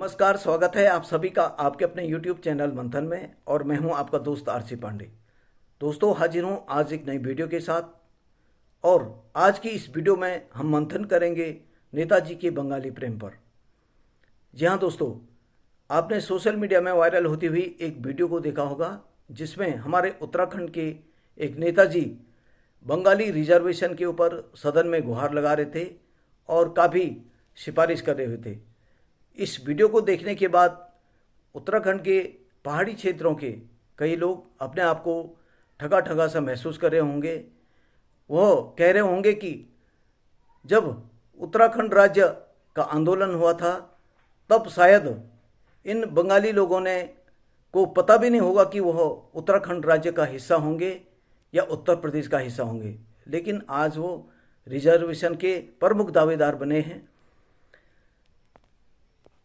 नमस्कार, स्वागत है आप सभी का आपके अपने YouTube चैनल मंथन में। और मैं हूं आपका दोस्त आरसी पांडे। दोस्तों, हाजिर हूं आज एक नई वीडियो के साथ। और आज की इस वीडियो में हम मंथन करेंगे नेताजी के बंगाली प्रेम पर। जी हाँ दोस्तों, आपने सोशल मीडिया में वायरल होती हुई एक वीडियो को देखा होगा, जिसमें हमारे उत्तराखंड के एक नेताजी बंगाली रिजर्वेशन के ऊपर सदन में गुहार लगा रहे थे और काफ़ी सिफारिश कर रहे थे। इस वीडियो को देखने के बाद उत्तराखंड के पहाड़ी क्षेत्रों के कई लोग अपने आप को ठगा ठगा सा महसूस कर रहे होंगे। वह कह रहे होंगे कि जब उत्तराखंड राज्य का आंदोलन हुआ था तब शायद इन बंगाली लोगों ने को पता भी नहीं होगा कि वह उत्तराखंड राज्य का हिस्सा होंगे या उत्तर प्रदेश का हिस्सा होंगे, लेकिन आज वो रिजर्वेशन के प्रमुख दावेदार बने हैं।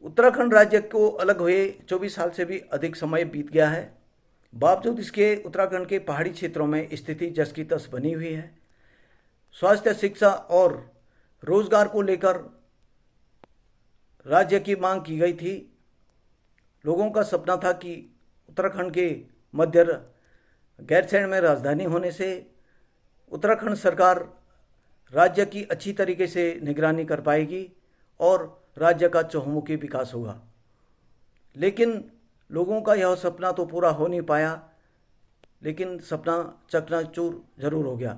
उत्तराखंड राज्य को अलग हुए 24 साल से भी अधिक समय बीत गया है। बावजूद इसके उत्तराखंड के पहाड़ी क्षेत्रों में स्थिति जस की तस बनी हुई है। स्वास्थ्य, शिक्षा और रोजगार को लेकर राज्य की मांग की गई थी। लोगों का सपना था कि उत्तराखंड के मध्य गैरसैंण में राजधानी होने से उत्तराखंड सरकार राज्य की अच्छी तरीके से निगरानी कर पाएगी और राज्य का चहुमुखी विकास होगा। लेकिन लोगों का यह सपना तो पूरा हो नहीं पाया, लेकिन सपना चकनाचूर जरूर हो गया।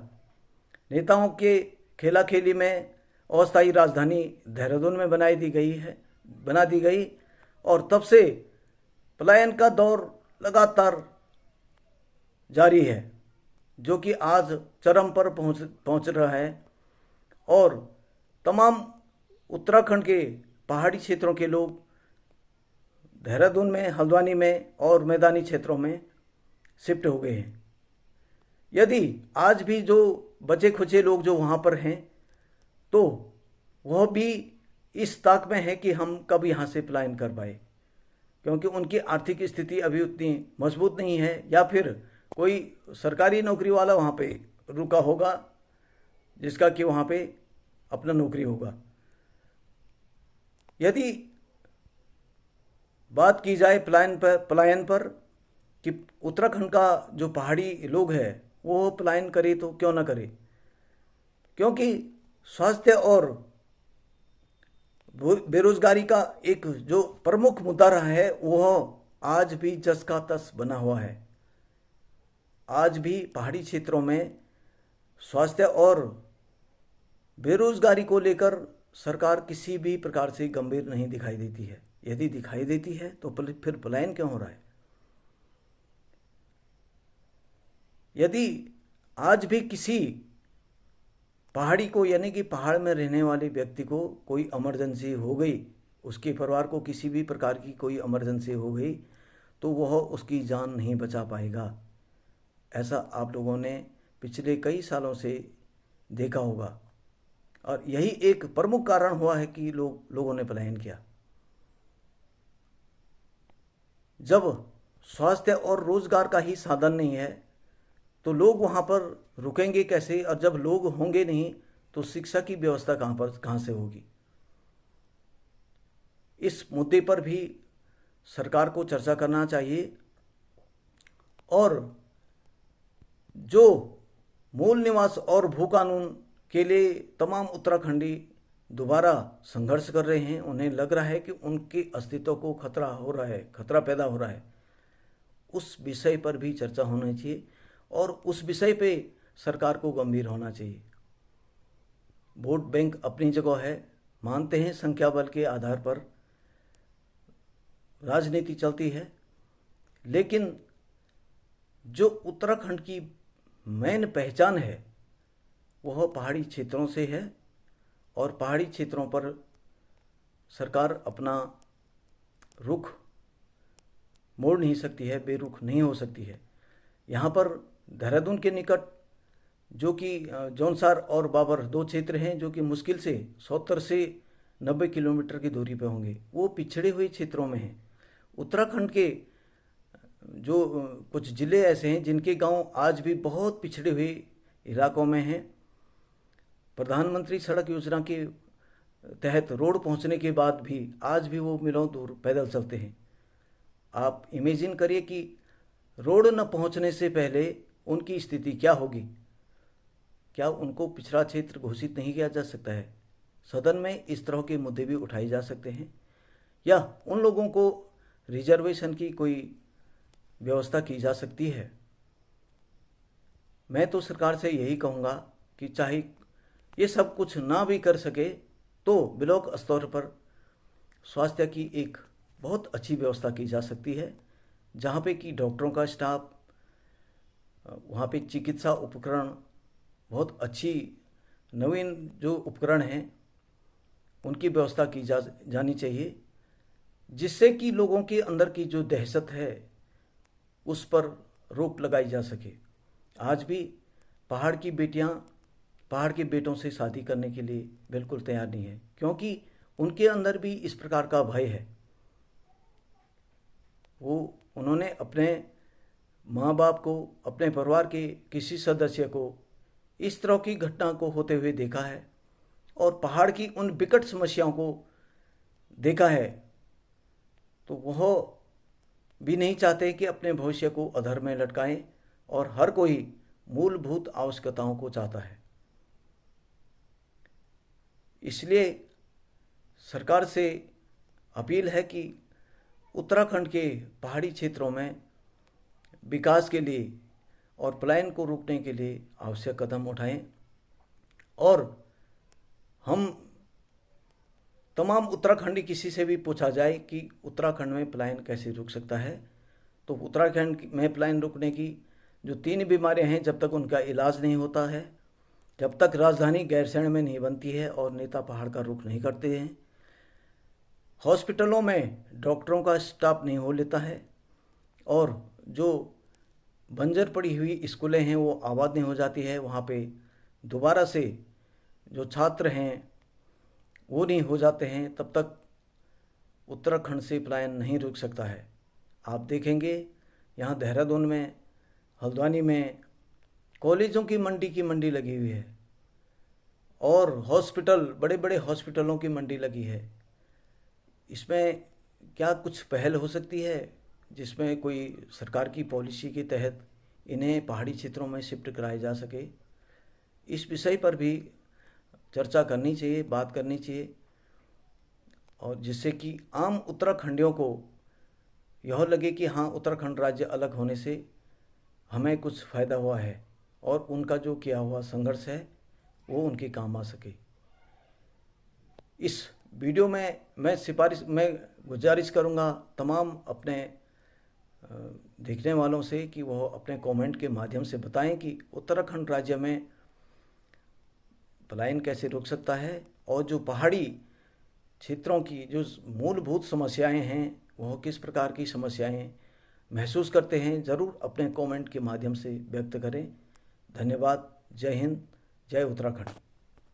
नेताओं के खेलाखेली में अस्थायी राजधानी देहरादून में बना दी गई और तब से पलायन का दौर लगातार जारी है, जो कि आज चरम पर पहुंच रहा है। और तमाम उत्तराखंड के पहाड़ी क्षेत्रों के लोग देहरादून में, हल्द्वानी में और मैदानी क्षेत्रों में शिफ्ट हो गए हैं। यदि आज भी जो बचे खुचे लोग जो वहाँ पर हैं, तो वह भी इस ताक में है कि हम कब यहाँ से पलायन कर पाए, क्योंकि उनकी आर्थिक स्थिति अभी उतनी मजबूत नहीं है, या फिर कोई सरकारी नौकरी वाला वहाँ पे रुका होगा जिसका कि वहाँ पे अपना नौकरी होगा। यदि बात की जाए पलायन पर कि उत्तराखंड का जो पहाड़ी लोग हैं वो पलायन करे तो क्यों ना करे, क्योंकि स्वास्थ्य और बेरोजगारी का एक जो प्रमुख मुद्दा रहा है वह आज भी जस का तस बना हुआ है। आज भी पहाड़ी क्षेत्रों में स्वास्थ्य और बेरोजगारी को लेकर सरकार किसी भी प्रकार से गंभीर नहीं दिखाई देती है। यदि दिखाई देती है तो फिर पलायन क्यों हो रहा है? यदि आज भी किसी पहाड़ी को, यानी कि पहाड़ में रहने वाले व्यक्ति को कोई इमरजेंसी हो गई, उसके परिवार को किसी भी प्रकार की कोई इमरजेंसी हो गई, तो वह उसकी जान नहीं बचा पाएगा। ऐसा आप लोगों ने पिछले कई सालों से देखा होगा, और यही एक प्रमुख कारण हुआ है कि लोगों ने पलायन किया। जब स्वास्थ्य और रोजगार का ही साधन नहीं है तो लोग वहाँ पर रुकेंगे कैसे, और जब लोग होंगे नहीं तो शिक्षा की व्यवस्था कहाँ से होगी? इस मुद्दे पर भी सरकार को चर्चा करना चाहिए। और जो मूल निवास और भू कानून के लिए तमाम उत्तराखंडी दोबारा संघर्ष कर रहे हैं, उन्हें लग रहा है कि उनके अस्तित्व को खतरा पैदा हो रहा है, उस विषय पर भी चर्चा होनी चाहिए और उस विषय पे सरकार को गंभीर होना चाहिए। वोट बैंक अपनी जगह है, मानते हैं संख्या बल के आधार पर राजनीति चलती है, लेकिन जो उत्तराखंड की मेन पहचान है वह पहाड़ी क्षेत्रों से है, और पहाड़ी क्षेत्रों पर सरकार अपना रुख मोड़ नहीं सकती है, बेरुख नहीं हो सकती है। यहाँ पर देहरादून के निकट जो कि जौनसार और बाबर दो क्षेत्र हैं जो कि मुश्किल से 70 से 90 किलोमीटर की दूरी पर होंगे, वो पिछड़े हुए क्षेत्रों में हैं। उत्तराखंड के जो कुछ ज़िले ऐसे हैं जिनके गांव आज भी बहुत पिछड़े हुए इलाकों में हैं। प्रधानमंत्री सड़क योजना के तहत रोड पहुंचने के बाद भी आज भी वो मीलों दूर पैदल चलते हैं। आप इमेजिन करिए कि रोड न पहुंचने से पहले उनकी स्थिति क्या होगी। क्या उनको पिछड़ा क्षेत्र घोषित नहीं किया जा सकता है? सदन में इस तरह के मुद्दे भी उठाए जा सकते हैं, या उन लोगों को रिजर्वेशन की कोई व्यवस्था की जा सकती है। मैं तो सरकार से यही कहूँगा कि चाहे ये सब कुछ ना भी कर सके तो ब्लॉक स्तर पर स्वास्थ्य की एक बहुत अच्छी व्यवस्था की जा सकती है, जहाँ पे कि डॉक्टरों का स्टाफ, वहाँ पे चिकित्सा उपकरण, बहुत अच्छी नवीन जो उपकरण हैं उनकी व्यवस्था की जानी चाहिए, जिससे कि लोगों के अंदर की जो दहशत है उस पर रोक लगाई जा सके। आज भी पहाड़ की बेटियां पहाड़ के बेटों से शादी करने के लिए बिल्कुल तैयार नहीं है, क्योंकि उनके अंदर भी इस प्रकार का भय है। उन्होंने अपने माँ बाप को, अपने परिवार के किसी सदस्य को इस तरह की घटना को होते हुए देखा है और पहाड़ की उन विकट समस्याओं को देखा है, तो वह भी नहीं चाहते कि अपने भविष्य को अधर में लटकाएं, और हर कोई मूलभूत आवश्यकताओं को चाहता है। इसलिए सरकार से अपील है कि उत्तराखंड के पहाड़ी क्षेत्रों में विकास के लिए और पलायन को रोकने के लिए आवश्यक कदम उठाएं, और हम तमाम उत्तराखंडी किसी से भी पूछा जाए कि उत्तराखंड में पलायन कैसे रुक सकता है, तो उत्तराखंड में पलायन रुकने की जो 3 बीमारियां हैं, जब तक उनका इलाज नहीं होता है, जब तक राजधानी गैरसैंण में नहीं बनती है और नेता पहाड़ का रुख नहीं करते हैं, हॉस्पिटलों में डॉक्टरों का स्टाफ नहीं हो लेता है, और जो बंजर पड़ी हुई स्कूलें हैं वो आबाद नहीं हो जाती है, वहाँ पे दोबारा से जो छात्र हैं वो नहीं हो जाते हैं, तब तक उत्तराखंड से पलायन नहीं रुक सकता है। आप देखेंगे यहाँ देहरादून में, हल्द्वानी में कॉलेजों की मंडी लगी हुई है, और हॉस्पिटल, बड़े बड़े हॉस्पिटलों की मंडी लगी है। इसमें क्या कुछ पहल हो सकती है जिसमें कोई सरकार की पॉलिसी के तहत इन्हें पहाड़ी क्षेत्रों में शिफ्ट कराया जा सके? इस विषय पर भी चर्चा करनी चाहिए, बात करनी चाहिए, और जिससे कि आम उत्तराखंडियों को यह लगे कि हाँ, उत्तराखंड राज्य अलग होने से हमें कुछ फ़ायदा हुआ है, और उनका जो किया हुआ संघर्ष है वो उनके काम आ सके। इस वीडियो में मैं गुजारिश करूँगा तमाम अपने देखने वालों से कि वह अपने कमेंट के माध्यम से बताएं कि उत्तराखंड राज्य में पलायन कैसे रोक सकता है, और जो पहाड़ी क्षेत्रों की जो मूलभूत समस्याएं हैं वह किस प्रकार की समस्याएं महसूस करते हैं, ज़रूर अपने कमेंट के माध्यम से व्यक्त करें। धन्यवाद। जय हिंद, जय उत्तराखंड।